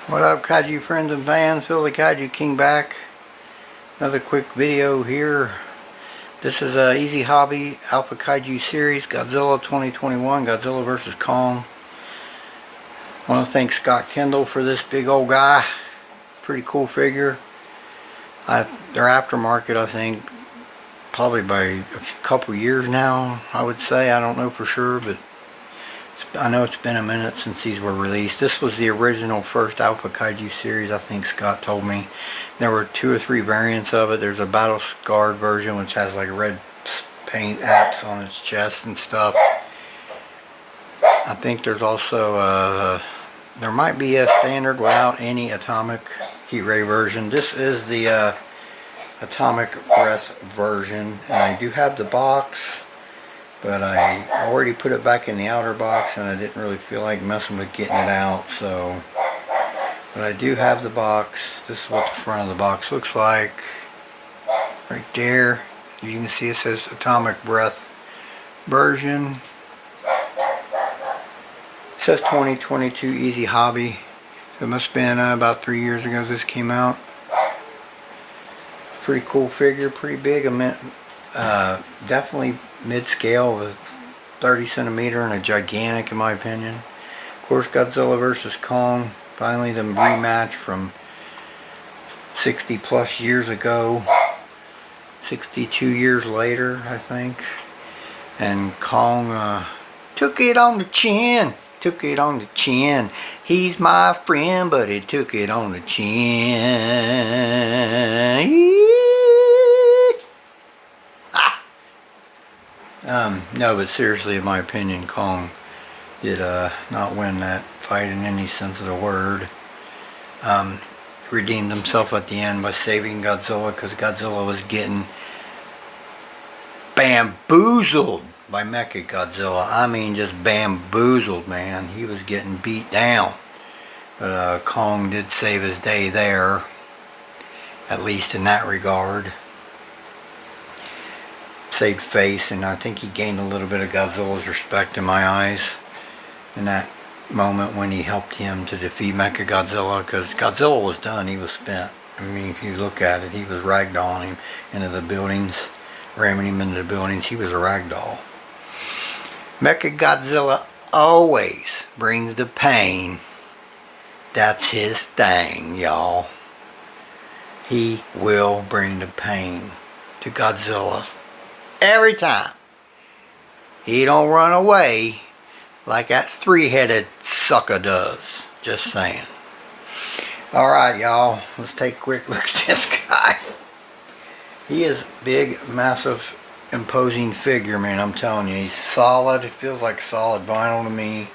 What up, kaiju friends and fans? Phil the Kaiju King back. Another quick video here. This is Ezhobi AKS Godzilla 2021, Godzilla vs. Kong. I want to thank Scott Kendall for this big old guy. Pretty cool figure. They're aftermarket, I think, probably by a couple years now, I would say. I don't know for sure, but I know it's been a minute since these were released. This was the original first Alpha Kaiju series, I think Scott told me. There were 2 or 3 variants of it. There's a battle scarred version which has like red paint apps on its chest and stuff. I think there's also there might be a standard without any atomic heat ray version. This is the atomic breath version, and I do have the box. But I already put it back in the outer box and I didn't really feel like messing with getting it out, so. But I do have the box. This is what the front of the box looks like. Right there. You can see it says Atomic Breath version. It says 2022 Ezhobi. So it must have been about 3 years ago this came out. Pretty cool figure, pretty big. Definitely mid-scale with 30 centimeter and a gigantic in my opinion. Of course, Godzilla vs. Kong, finally the rematch from 60 plus years ago, 62 years later I think, and Kong took it on the chin. He's my friend, but he took it on the chin. No, but seriously, in my opinion, Kong did not win that fight in any sense of the word. Redeemed himself at the end by saving Godzilla, because Godzilla was getting bamboozled by Mechagodzilla. I mean, just bamboozled, man. He was getting beat down. But Kong did save his day there, at least in that regard. Saved face, and I think he gained a little bit of Godzilla's respect in my eyes in that moment when he helped him to defeat Mechagodzilla, because Godzilla was done. He was spent. I mean, if you look at it, he was ragdolling him into the buildings, ramming him into the buildings. He was a ragdoll. Mechagodzilla always brings the pain. That's his thing, y'all. He will bring the pain to Godzilla. Every time. He don't run away like that 3-headed sucker does. Just saying. Alright, y'all. Let's take a quick look at this guy. He is big, massive, imposing figure, man. I'm telling you. He's solid. It feels like solid vinyl to me.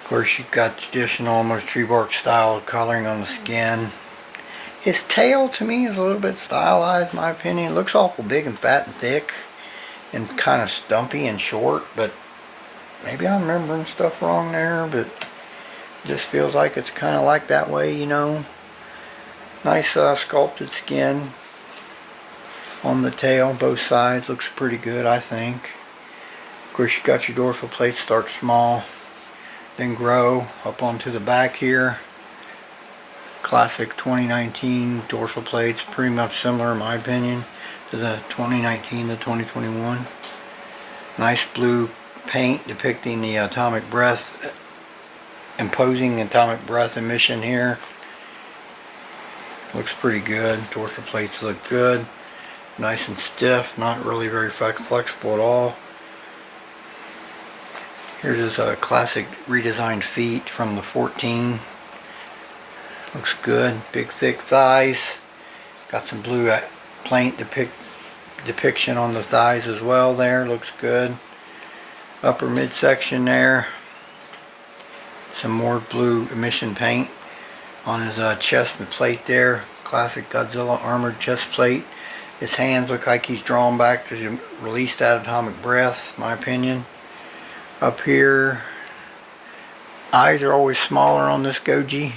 Of course, you've got traditional, almost tree bark style coloring on the skin. His tail, to me, is a little bit stylized, in my opinion. It looks awful big and fat and thick and kind of stumpy and short, but maybe I'm remembering stuff wrong there, but it just feels like it's kind of like that way, you know. Nice sculpted skin on the tail, both sides. Looks pretty good, I think. Of course, you got your dorsal plates start small, then grow up onto the back here. Classic 2019 dorsal plates, pretty much similar in my opinion to the 2019 to 2021. Nice blue paint depicting the atomic breath, imposing atomic breath emission here. Looks pretty good. Dorsal plates look good, nice and stiff, not really very flexible at all. Here's his classic redesigned feet from the 14. Looks good. Big thick thighs. Got some blue paint depiction on the thighs as well there. Looks good. Upper midsection there. Some more blue emission paint on his chest and plate there. Classic Godzilla armored chest plate. His hands look like he's drawn back to release that atomic breath, in my opinion. Up here, eyes are always smaller on this Goji.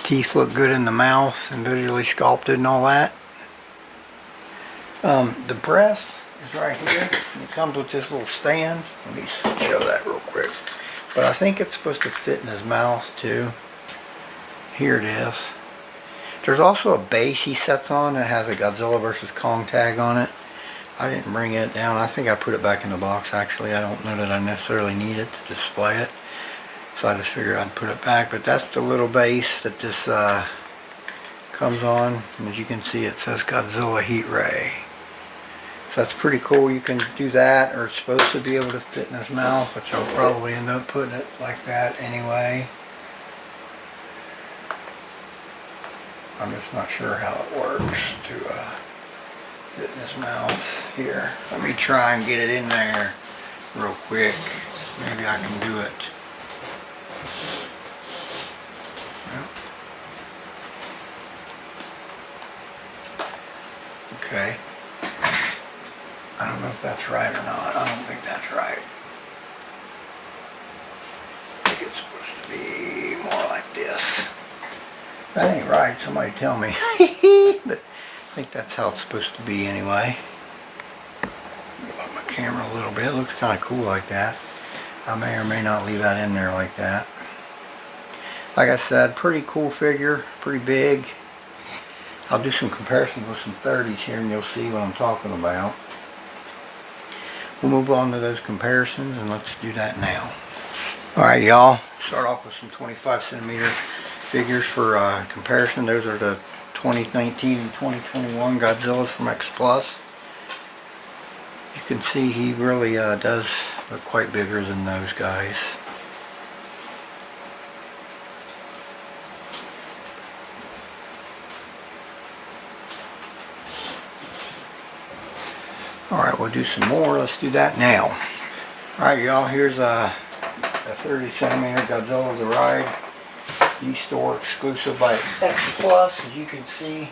Teeth look good in the mouth and visually sculpted and all that. The breath is right here. And it comes with this little stand. Let me show that real quick. But I think it's supposed to fit in his mouth too. Here it is. There's also a base he sets on that has a Godzilla vs. Kong tag on it. I didn't bring it down. I think I put it back in the box actually. I don't know that I necessarily need it to display it. So I just figured I'd put it back. But that's the little base that this comes on. And as you can see, it says Godzilla Heat Ray. So that's pretty cool. You can do that, or it's supposed to be able to fit in his mouth, which I'll probably end up putting it like that anyway. I'm just not sure how it works to fit in his mouth here. Let me try and get it in there real quick. Maybe I can do it. Okay. I don't know if that's right or not. I don't think that's right. I think it's supposed to be more like this. That ain't right. Somebody tell me. But I think that's how it's supposed to be anyway. Move up my camera a little bit. It looks kind of cool like that. I may or may not leave that in there like that. Like I said, pretty cool figure. Pretty big. I'll do some comparisons with some 30s here and you'll see what I'm talking about. We'll move on to those comparisons and let's do that now. Alright y'all, start off with some 25 centimeter figures for comparison. Those are the 2019 and 2021 Godzillas from X Plus. You can see he really does look quite bigger than those guys. Alright, we'll do some more. Let's do that now. Alright y'all, here's a 30 centimeter Godzilla the Ride. U-Store exclusive by X Plus. As you can see,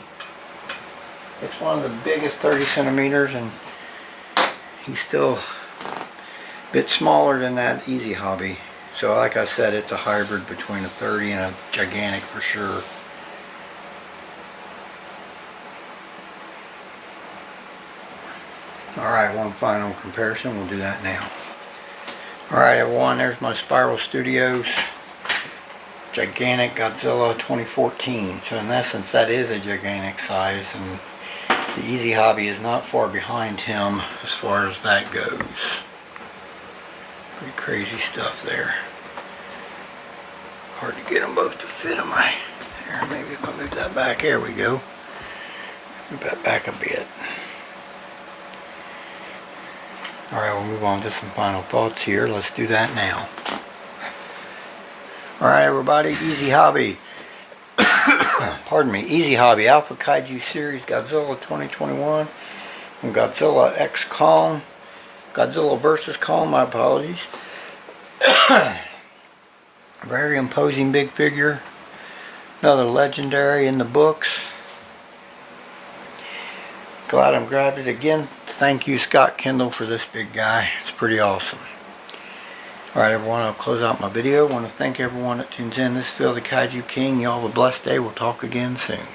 it's one of the biggest 30 centimeters and he's still a bit smaller than that Easy Hobby. So like I said, it's a hybrid between a 30 and a gigantic for sure. Alright, one final comparison. We'll do that now. Alright everyone, there's my Spiral Studios gigantic Godzilla 2014. So in essence that is a gigantic size, and the Easy Hobby is not far behind him as far as that goes. Pretty crazy stuff there. Hard to get them both to fit on my... Here, maybe if I move that back, there we go. Move that back a bit. Alright, we'll move on to some final thoughts here. Let's do that now. Alright everybody, Easy Hobby. Pardon me, Easy Hobby Alpha Kaiju Series Godzilla 2021 and Godzilla X Kong. Godzilla vs. Kong, my apologies. Very imposing big figure. Another legendary in the books. Glad I grabbed it again. Thank you Scott Kendall for this big guy. It's pretty awesome. Alright everyone, I'll close out my video. I want to thank everyone that tunes in. This is Phil the Kaiju King. Y'all have a blessed day. We'll talk again soon.